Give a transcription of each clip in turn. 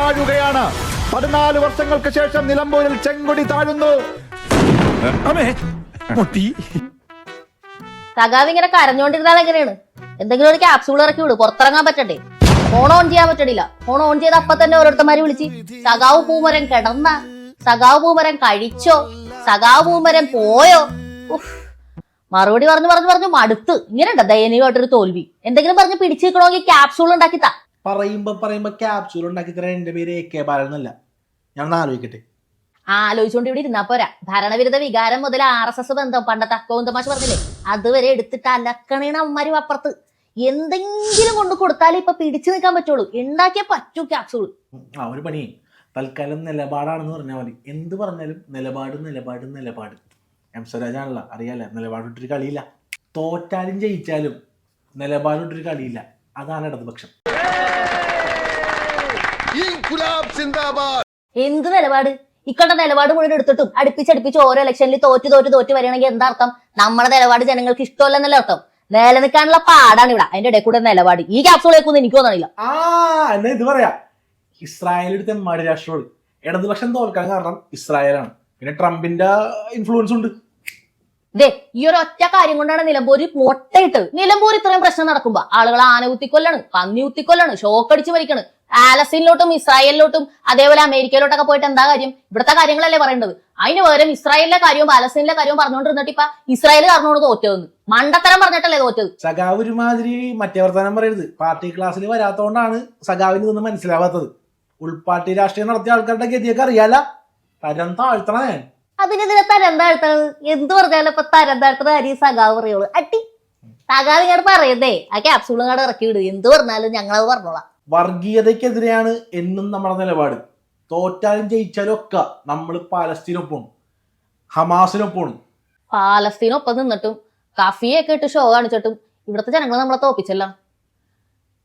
താഴുകയാണ്. 14 വർഷങ്ങൾക്ക് ശേഷം നിലമ്പൂരിൽ ചെങ്കൊടി താഴുന്നു. സഖാവ് ഇങ്ങനെ കരഞ്ഞോണ്ടിരുന്നാൽ എങ്ങനെയാണ്? എന്തെങ്കിലും ഒരു ക്യാപ്സൂൾ ഇറക്കി വിടും, പുറത്തിറങ്ങാൻ പറ്റണ്ടേ? ഫോൺ ഓൺ ചെയ്യാൻ പറ്റണില്ല. ഫോൺ ഓൺ ചെയ്ത് അപ്പൊ തന്നെ ഓരോരുത്തന്മാര് വിളിച്ച് സഖാവ് പൂമരം കിടന്ന, സഖാവ് പൂമരം കഴിച്ചോ, സഖാവ് പൂമരം പോയോ? മറുപടി പറഞ്ഞു മടുത്ത്. ഇങ്ങനെയുണ്ട ദയനീയമായിട്ടൊരു തോൽവി. എന്തെങ്കിലും പറഞ്ഞ് പിടിച്ചു നിൽക്കണമെങ്കിൽ ക്യാപ്സൂൾ ഉണ്ടാക്കിത്താ. പറയുമ്പോ ക്യാപ്സൂൾ ഉണ്ടാക്കി തരാൻ എന്റെ പേര് AK ബാലൻ എന്നല്ല. ഞാൻ ആലോചിക്കട്ടെ. ആലോചിച്ചുകൊണ്ട് ഇവിടെ ഇരുന്നാ പോരാ. ഭരണവിരുദ്ധ വികാരം മുതൽ RSS ബന്ധം, പണ്ടത്തെ ഗോവിന്ദമാഷ് പറഞ്ഞില്ലേ, അതുവരെ എടുത്തിട്ട് അലക്കണേണ് അമ്മമാരും അപ്പുറത്ത്. എന്തെങ്കിലും കൊണ്ട് കൊടുത്താലേ ഇപ്പൊ പിടിച്ചു നിൽക്കാൻ പറ്റുള്ളൂ. ഉണ്ടാക്കിയ പറ്റൂ ക്യാപ്സൂൾ. ഒരു പണി, തൽക്കാലം നിലപാടാണെന്ന് പറഞ്ഞാൽ മതി. എന്ത് പറഞ്ഞാലും നിലപാട്. സ്വരാജാണല്ലോ, അറിയാലോ, നിലപാടിട്ടൊരു കളിയില്ല. തോറ്റാലും ജയിച്ചാലും നിലപാടിട്ടൊരു കളിയില്ല. അതാണ് ഇടതുപക്ഷം. എന്ത് നിലപാട്? ഇക്കണ്ട നിലപാട് മുഴുവൻ എടുത്തിട്ടും അടുപ്പിച്ചടുപ്പിച്ച് ഓരോ ഇലക്ഷനിൽ തോറ്റ് വരികയാണെങ്കിൽ എന്താ അർത്ഥം? നമ്മുടെ നിലപാട് ജനങ്ങൾക്ക് ഇഷ്ടമല്ലെന്നല്ല അർത്ഥം. നിലനിൽക്കാനുള്ള പാടാണ് ഇവിടെ. അതിന്റെ ഇടയിൽ കൂടെ നിലപാട്. ഈ ക്യാപ്സൂളേക്കൊന്നും എനിക്ക് തോന്നണില്ല. എന്നാ ഇത് പറയാ, ഇസ്രായേൽ എടുത്ത എമ്മാടി രാഷ്ട്രമാണ്. ഇടതുപക്ഷം തോൽക്കാൻ കാരണം ഇസ്രായേലാണ്. പിന്നെ ട്രംപിന്റെ ഇൻഫ്ലുവൻസ് ഉണ്ട്. ഇതേ ഈ ഒരു ഒറ്റ കാര്യം കൊണ്ടാണ് നിലമ്പൂര് മൊട്ടയിട്ട്. നിലമ്പൂർ ഇത്രയും പ്രശ്നം നടക്കുമ്പോ ആളുകൾ ആന കുത്തിക്കൊല്ലാണ്, പന്നി കുത്തിക്കൊല്ലാണ്, ഷോക്കടിച്ച് മരിക്കാണ്. പാലസ്തീനിലോട്ടും ഇസ്രായേലിലോട്ടും അതേപോലെ അമേരിക്കയിലോട്ടൊക്കെ പോയിട്ട് എന്താ കാര്യം? ഇവിടുത്തെ കാര്യങ്ങളല്ലേ പറയേണ്ടത്. അതിന് പകരം ഇസ്രായേലിലെ കാര്യവും പാലസ്തീനിലെ കാര്യവും പറഞ്ഞുകൊണ്ടിരുന്നിട്ട് ഇപ്പൊ ഇസ്രായേൽ കാരണമാണ് തോറ്റതെന്ന് മണ്ടത്തരം പറഞ്ഞിട്ടല്ലേ തോറ്റത്. സഖാവ് ഒരുമാതിരി മറ്റേ വർത്താനം പറയരുത്. പാർട്ടി ക്ലാസ്സിൽ വരാത്തോണ്ടാണ് സഖാവിന് ഇതൊന്നും മനസ്സിലാവാത്തത്. ഉൾപാർട്ടി രാഷ്ട്രീയം നടത്തിയ ആൾക്കാരുടെ ഗതിയൊക്കെ അറിയാല. തരം താഴ്ത്തണേ. അതിനെതിരെ തരം താഴ്ത്തത് എന്ത് പറഞ്ഞാലും ഇപ്പൊ തരം താഴ്ത്തത് അരി സഖാവ് പറയുള്ളൂ. അട്ടി സഖാവ് ഇങ്ങോട്ട് പറയുന്നേ, ആ ക്യാപ്സൂൾ ഇങ്ങോട്ട് ഇറക്കി വിടും. എന്ത് പറഞ്ഞാലും ഞങ്ങളത് പറഞ്ഞോളാം. വർഗീയതയ്ക്കെതിരെയാണ് എന്നും നമ്മുടെ നിലപാട്. തോറ്റാലും ജയിച്ചാലും ഒക്കെ നമ്മൾ പാലസ്തീനൊപ്പമാണ്, ഹമാസിനൊപ്പമാണ്. പാലസ്തീനൊപ്പം നിന്നിട്ടും കഫിയൊക്കെ ഇട്ട് ഷോ കാണിച്ചിട്ടും ഇവിടുത്തെ ജനങ്ങൾ നമ്മളെ തോപ്പിച്ചല്ല.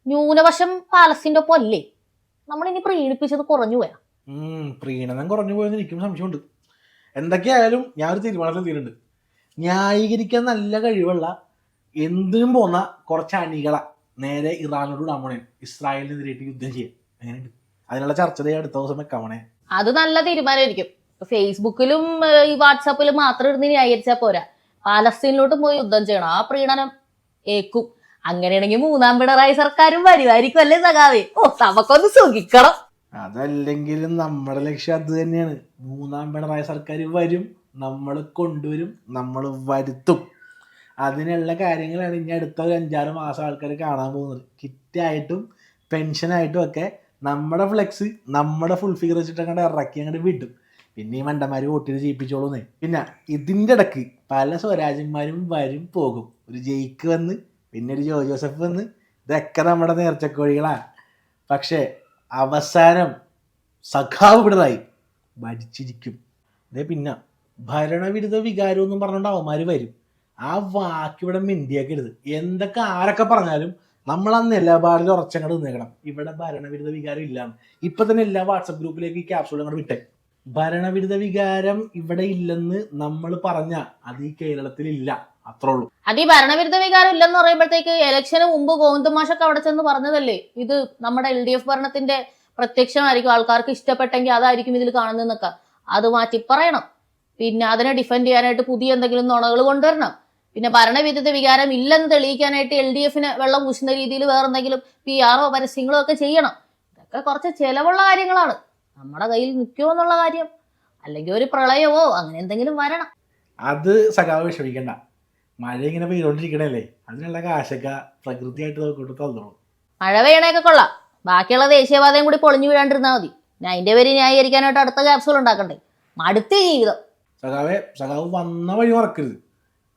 ന്യൂനപക്ഷം പാലസ്തീൻ്റെ ഒപ്പം അല്ലേ? നമ്മളിനി പ്രീണിപ്പിച്ചത് കുറഞ്ഞു പോയാ? പ്രീണനം കുറഞ്ഞു പോയെന്ന് എനിക്കും സംശയമുണ്ട്. എന്തൊക്കെയായാലും ഞാൻ ഒരു തീരുമാനത്തിലെത്തിയിട്ടുണ്ട്. ന്യായീകരിക്കാൻ നല്ല കഴിവുള്ള എന്തിനും പോന്ന കുറച്ച് അണികള നേരെ ഇറാനോട് ഇടാമോണേ, ഇസ്രായേലിനെതിരായിട്ട് യുദ്ധം ചെയ്യാം. എങ്ങനെയുണ്ട്? അതിനുള്ള ചർച്ച അടുത്ത ദിവസം വെക്കാമണേ. അത് നല്ല തീരുമാനമായിരിക്കും. ഫേസ്ബുക്കിലും ഈ വാട്സാപ്പിലും മാത്രം ഇരുന്ന് ന്യായീകരിച്ചാൽ പോരാ. പാലസ്തീനിലോട്ടും പോയി യുദ്ധം ചെയ്യണം. ആ പ്രീണനം ഏക്കും. അങ്ങനെയാണെങ്കിൽ 3ാം പിണറായി സർക്കാരും വരുമായിരിക്കും അല്ലേ സഖാവേ? നമുക്കൊന്ന് സുഖിക്കണം. അതല്ലെങ്കിലും നമ്മുടെ ലക്ഷ്യം അത് തന്നെയാണ്. 3ാം പിണറായി സർക്കാർ വരും, നമ്മൾ കൊണ്ടുവരും, നമ്മൾ വരുത്തും. അതിനുള്ള കാര്യങ്ങളാണ് ഇനി അടുത്ത ഒരു 5-6 മാസം ആൾക്കാർ കാണാൻ പോകുന്നത്. കിറ്റായിട്ടും പെൻഷനായിട്ടും ഒക്കെ നമ്മുടെ ഫ്ലെക്സ്, നമ്മുടെ ഫുൾ ഫിഗർ വെച്ചിട്ട് അങ്ങോട്ട് ഇറക്കി അങ്ങോട്ട് വിടും. പിന്നെ ഈ മണ്ടന്മാർ വോട്ട് ചെയ്ത് ജയിപ്പിച്ചോളൂന്നേ. പിന്നെ ഇതിൻ്റെ ഇടയ്ക്ക് പല സ്വരാജന്മാരും വരും പോകും. ഒരു ജയിക്ക് വന്ന്, പിന്നെ ഒരു ജോസഫ് വന്ന്, ഇതൊക്കെ നമ്മുടെ നേർച്ചക്കോഴികളാ. പക്ഷേ അവസാനം സഖാവ് പിണറായി ഭരിച്ചിരിക്കും. അതേ പിന്നെ ഭരണവിരുദ്ധ വികാരം എന്നും പറഞ്ഞുകൊണ്ട് അവന്മാർ വരും. ആ വാക്കിവിടെ മിണ്ടിയാക്കരുത്. എന്തൊക്കെ ആരൊക്കെ പറഞ്ഞാലും നമ്മൾ ആ നിലപാടിൽ ഉറച്ചങ്ങോട്ട് നിന്നേക്കണം. ഇവിടെ ഭരണവിരുദ്ധ വികാരം ഇല്ലാന്ന് ഇപ്പൊ തന്നെ എല്ലാ വാട്സപ്പ് ഗ്രൂപ്പിലേക്ക് ഈ ക്യാപ്സൂൾ അങ്ങോട്ട് വിട്ടേ. ഭരണവിരുദ്ധ വികാരം ഇവിടെ ഇല്ലെന്ന് നമ്മൾ പറഞ്ഞ അത് ഈ കേരളത്തിൽ ഇല്ല, അത്രേ ഉള്ളൂ. അത് ഈ ഭരണവിരുദ്ധ വികാരം ഇല്ലെന്ന് പറയുമ്പോഴത്തേക്ക് ഇലക്ഷന് മുമ്പ് ഗോവിന്ദമാഷൊക്കെ അവിടെ ചെന്ന് പറഞ്ഞതല്ലേ, ഇത് നമ്മുടെ LDF ഭരണത്തിന്റെ പ്രത്യക്ഷമായിരിക്കും, ആൾക്കാർക്ക് ഇഷ്ടപ്പെട്ടെങ്കിൽ അതായിരിക്കും ഇതിൽ കാണുന്നതെന്നൊക്കെ. അത് മാറ്റി പറയണം. പിന്നെ അതിനെ ഡിഫെൻഡ് ചെയ്യാനായിട്ട് പുതിയ എന്തെങ്കിലും നുണകൾ കൊണ്ടുവരണം. പിന്നെ ഭരണവിരുദ്ധ വികാരം ഇല്ലെന്ന് തെളിയിക്കാനായിട്ട് LDFന് വെള്ളം പൂശുന്ന രീതിയിൽ വേറെന്തെങ്കിലും PR പരസ്യങ്ങളോ ഒക്കെ ചെയ്യണം. ഇതൊക്കെ കുറച്ച് ചിലവുള്ള കാര്യങ്ങളാണ്. നമ്മുടെ കയ്യിൽ നിൽക്കുമോ എന്നുള്ള കാര്യം, അല്ലെങ്കിൽ ഒരു പ്രളയമോ അങ്ങനെ എന്തെങ്കിലും വരണം. അത് സഖാവ് വിഷമിക്കണ്ട. മഴ ഇങ്ങനെ പെയ്തോണ്ടിരിക്കണല്ലേ, അതിനുള്ള കാശൊക്കെ പ്രകൃതിയായിട്ട് നോക്കിട്ട് തന്നോളൂ. മഴ പെയ്യണൊക്കെ കൊള്ളാം, ബാക്കിയുള്ള ദേശീയപാതയും കൂടി പൊളിഞ്ഞു വീഴാണ്ടിരുന്നാൽ മതി. ഞാൻ അതിന്റെ പേര് ന്യായീകരിക്കാനായിട്ട് അടുത്ത ക്യാപ്സൂൾ ഉണ്ടാക്കണ്ടേ? മടുത്ത ജീവിതം. സഖാവ് വന്ന വഴി മറക്കരുത്.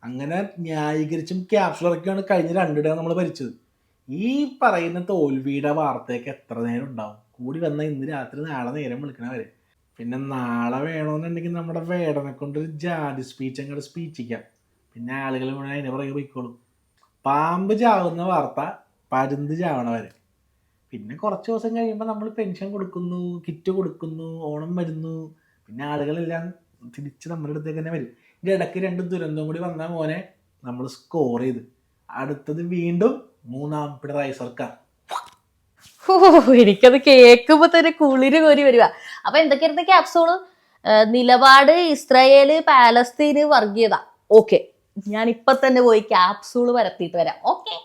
അങ്ങനെ ന്യായീകരിച്ചും ക്യാപ്സൂൾ ഇറക്കിയാണ് കഴിഞ്ഞ 2 ഡേ നമ്മൾ ഭരിച്ചത്. ഈ പറയുന്ന തോൽവിയുടെ വാർത്തയൊക്കെ എത്ര നേരം ഉണ്ടാവും? കൂടി വന്നാൽ ഇന്ന് രാത്രി നാളെ നേരം വിളിക്കണ വരെ. പിന്നെ നാളെ വേണമെന്നുണ്ടെങ്കിൽ നമ്മുടെ വേടനെ കൊണ്ടൊരു ജാതി സ്പീച്ച് അങ്ങോട്ട് സ്പീച്ചിക്കാം. പിന്നെ ആളുകൾ മുഴുവൻ അതിനെ പുറകെ പോയിക്കോളും. പാമ്പ് ചാവുന്ന വാർത്ത പരുന്ത് ചാവണ വരെ. പിന്നെ കുറച്ച് ദിവസം കഴിയുമ്പോൾ നമ്മൾ പെൻഷൻ കൊടുക്കുന്നു, കിറ്റ് കൊടുക്കുന്നു, ഓണം വരുന്നു. പിന്നെ ആളുകളെല്ലാം തിരിച്ച് നമ്മുടെ അടുത്തേക്ക് തന്നെ വരും. ഇതിൻ്റെ ഇടയ്ക്ക് 2 ദുരന്തം കൂടി വന്നാൽ മോനെ നമ്മൾ സ്കോർ ചെയ്ത് അടുത്തത് വീണ്ടും 3ാം പിണറായി സർക്കാർ. എനിക്കത് കേൾക്കുമ്പോ തന്നെ കുളിര് കോരി വരിക. അപ്പൊ എന്തൊക്കെയായിരുന്നു ക്യാപ്സൂള്? നിലപാട് ഇസ്രായേല് പാലസ്തീന് വർഗീയത. ഓക്കെ, ഞാൻ ഇപ്പൊ തന്നെ പോയി ക്യാപ്സൂള് പരത്തിയിട്ട് വരാം. ഓക്കെ.